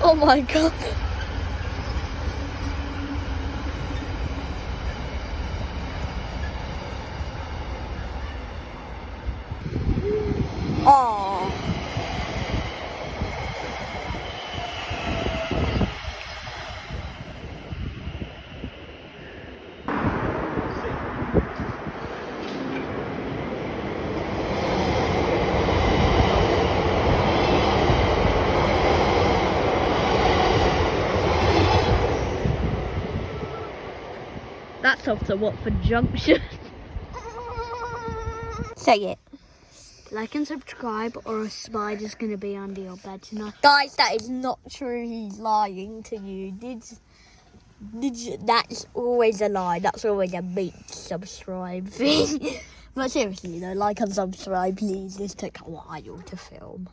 Oh my god. Oh. That's off to Watford Junction. Say it. Like and subscribe, or a spider's gonna be under your bed tonight. Guys, that is not true. He's lying to you. That's always a lie. That's always a beat subscribe thing. But seriously though, like and subscribe please. This took a while to film.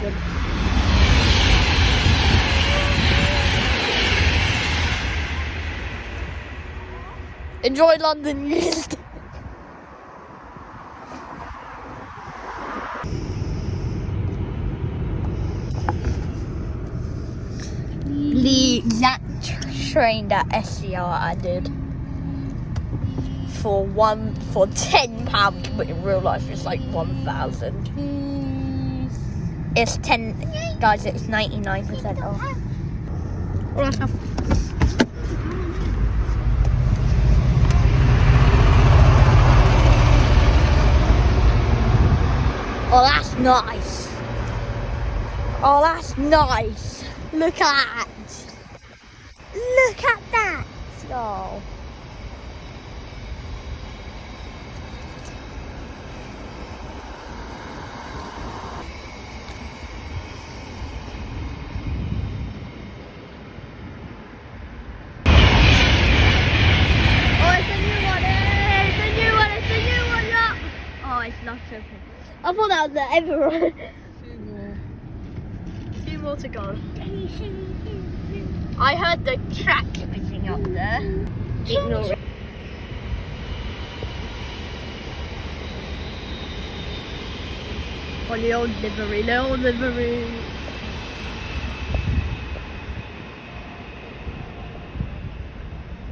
Enjoy London, Wealdstone. The exact train that SCR added for £10, but in real life it's like 1,000. It's 10, guys. It's 99% off. Oh, that's nice. Oh, that's nice. Look at that. Look at that. Oh. It's not open. I thought that was everyone. Two more to go. I heard the track everything up there. Ignore it. On the old livery,